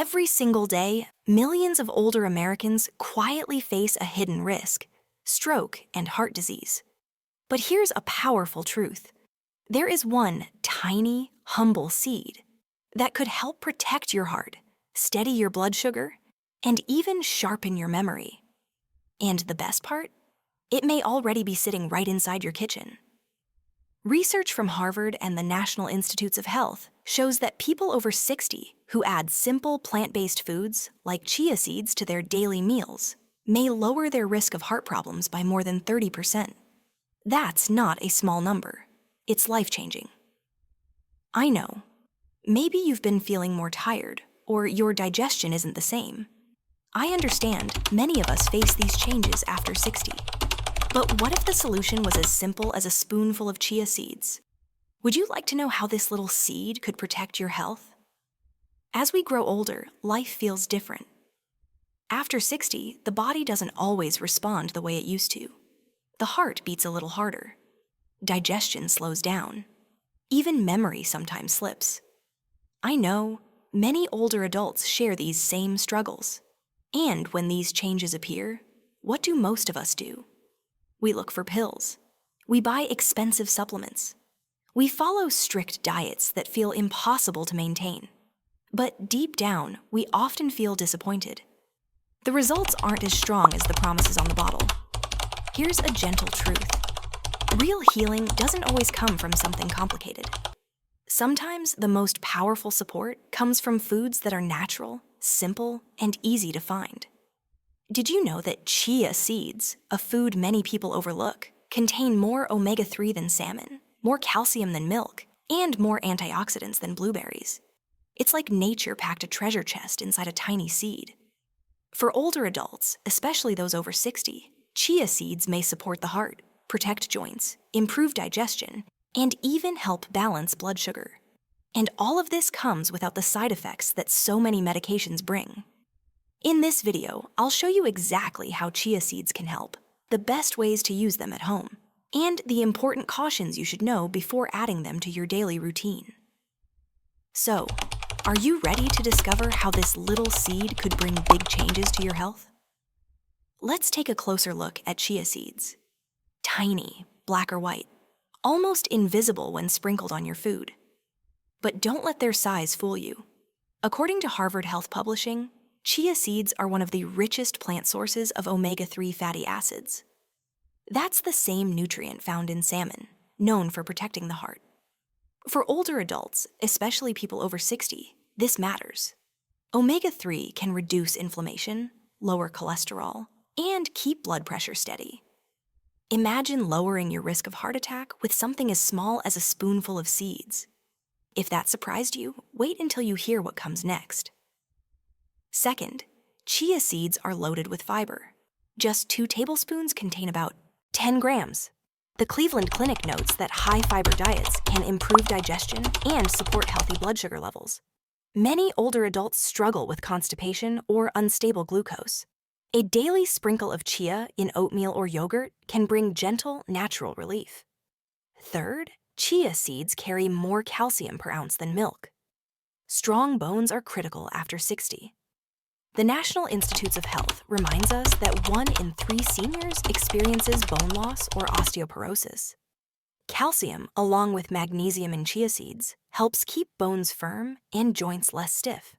Every single day, millions of older Americans quietly face a hidden risk: stroke and heart disease. But here's a powerful truth. There is one tiny, humble seed that could help protect your heart, steady your blood sugar, and even sharpen your memory. And the best part? It may already be sitting right inside your kitchen. Research from Harvard and the National Institutes of Health shows that people over 60 who add simple plant-based foods like chia seeds to their daily meals may lower their risk of heart problems by more than 30%. That's not a small number. It's life-changing. I know. Maybe you've been feeling more tired, or your digestion isn't the same. I understand many of us face these changes after 60. But what if the solution was as simple as a spoonful of chia seeds? Would you like to know how this little seed could protect your health? As we grow older, life feels different. After 60, the body doesn't always respond the way it used to. The heart beats a little harder. Digestion slows down. Even memory sometimes slips. I know many older adults share these same struggles. And when these changes appear, what do most of us do? We look for pills. We buy expensive supplements. We follow strict diets that feel impossible to maintain. But deep down, we often feel disappointed. The results aren't as strong as the promises on the bottle. Here's a gentle truth. Real healing doesn't always come from something complicated. Sometimes the most powerful support comes from foods that are natural, simple, and easy to find. Did you know that chia seeds, a food many people overlook, contain more omega-3 than salmon, more calcium than milk, and more antioxidants than blueberries? It's like nature packed a treasure chest inside a tiny seed. For older adults, especially those over 60, chia seeds may support the heart, protect joints, improve digestion, and even help balance blood sugar. And all of this comes without the side effects that so many medications bring. In this video, I'll show you exactly how chia seeds can help, the best ways to use them at home, and the important cautions you should know before adding them to your daily routine. So, are you ready to discover how this little seed could bring big changes to your health? Let's take a closer look at chia seeds. Tiny, black or white, almost invisible when sprinkled on your food. But don't let their size fool you. According to Harvard Health Publishing, chia seeds are one of the richest plant sources of omega-3 fatty acids. That's the same nutrient found in salmon, known for protecting the heart. For older adults, especially people over 60, this matters. Omega-3 can reduce inflammation, lower cholesterol, and keep blood pressure steady. Imagine lowering your risk of heart attack with something as small as a spoonful of seeds. If that surprised you, wait until you hear what comes next. Second, chia seeds are loaded with fiber. Just 2 tablespoons contain about 10 grams. The Cleveland Clinic notes that high-fiber diets can improve digestion and support healthy blood sugar levels. Many older adults struggle with constipation or unstable glucose. A daily sprinkle of chia in oatmeal or yogurt can bring gentle, natural relief. Third, chia seeds carry more calcium per ounce than milk. Strong bones are critical after 60. The National Institutes of Health reminds us that 1 in 3 seniors experiences bone loss or osteoporosis. Calcium, along with magnesium in chia seeds, helps keep bones firm and joints less stiff.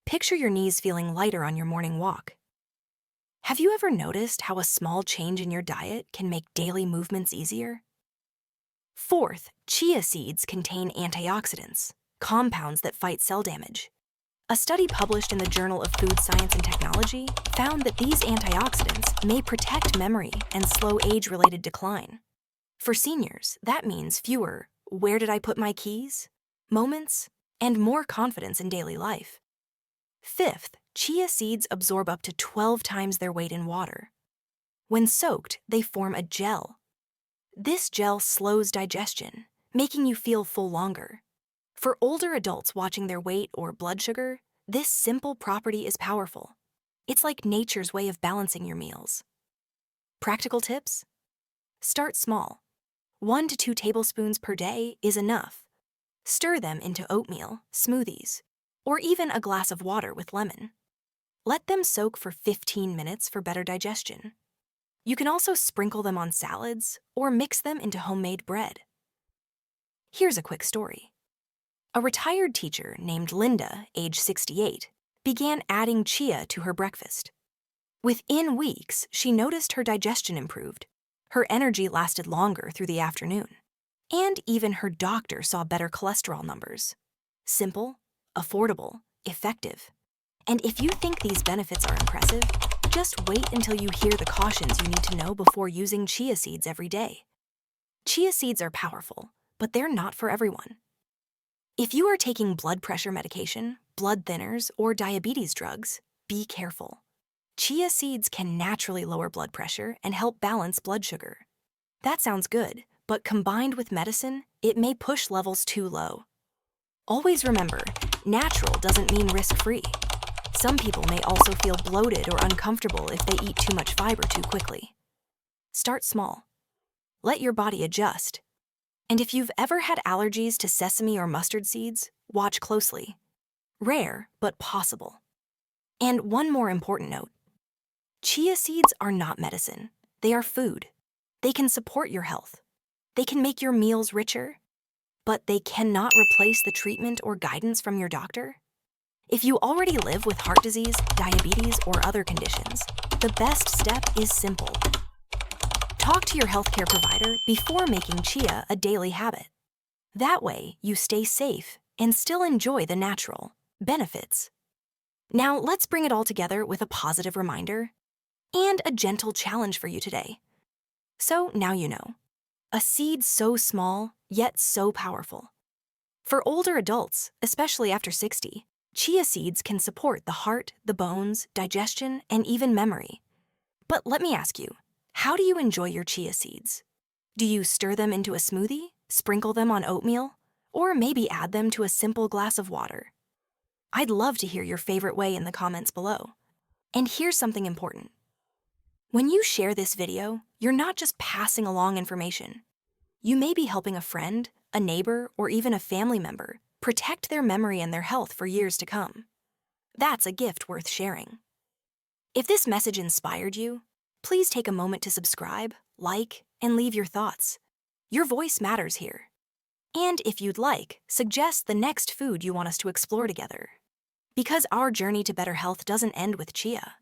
Picture your knees feeling lighter on your morning walk. Have you ever noticed how a small change in your diet can make daily movements easier? Fourth, chia seeds contain antioxidants, compounds that fight cell damage. A study published in the Journal of Food Science and Technology found that these antioxidants may protect memory and slow age-related decline. For seniors, that means fewer "where did I put my keys?" moments and more confidence in daily life. Fifth, chia seeds absorb up to 12 times their weight in water. When soaked, they form a gel. This gel slows digestion, making you feel full longer. For older adults watching their weight or blood sugar, this simple property is powerful. It's like nature's way of balancing your meals. Practical tips? Start small. 1 to 2 tablespoons per day is enough. Stir them into oatmeal, smoothies, or even a glass of water with lemon. Let them soak for 15 minutes for better digestion. You can also sprinkle them on salads or mix them into homemade bread. Here's a quick story. A retired teacher named Linda, age 68, began adding chia to her breakfast. Within weeks, she noticed her digestion improved, her energy lasted longer through the afternoon, and even her doctor saw better cholesterol numbers. Simple, affordable, effective. And if you think these benefits are impressive, just wait until you hear the cautions you need to know before using chia seeds every day. Chia seeds are powerful, but they're not for everyone. If you are taking blood pressure medication, blood thinners, or diabetes drugs, be careful. Chia seeds can naturally lower blood pressure and help balance blood sugar. That sounds good, but combined with medicine, it may push levels too low. Always remember, natural doesn't mean risk-free. Some people may also feel bloated or uncomfortable if they eat too much fiber too quickly. Start small. Let your body adjust. And if you've ever had allergies to sesame or mustard seeds, watch closely. Rare, but possible. And one more important note. Chia seeds are not medicine. They are food. They can support your health. They can make your meals richer, but they cannot replace the treatment or guidance from your doctor. If you already live with heart disease, diabetes, or other conditions, the best step is simple. Talk to your healthcare provider before making chia a daily habit. That way, you stay safe and still enjoy the natural benefits. Now, let's bring it all together with a positive reminder and a gentle challenge for you today. So now you know. A seed so small, yet so powerful. For older adults, especially after 60, chia seeds can support the heart, the bones, digestion, and even memory. But let me ask you, how do you enjoy your chia seeds? Do you stir them into a smoothie, sprinkle them on oatmeal, or maybe add them to a simple glass of water? I'd love to hear your favorite way in the comments below. And here's something important. When you share this video, you're not just passing along information. You may be helping a friend, a neighbor, or even a family member protect their memory and their health for years to come. That's a gift worth sharing. If this message inspired you, please take a moment to subscribe, like, and leave your thoughts. Your voice matters here. And if you'd like, suggest the next food you want us to explore together. Because our journey to better health doesn't end with chia.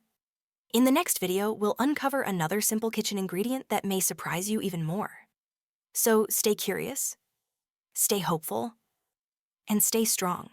In the next video, we'll uncover another simple kitchen ingredient that may surprise you even more. So stay curious, stay hopeful, and stay strong.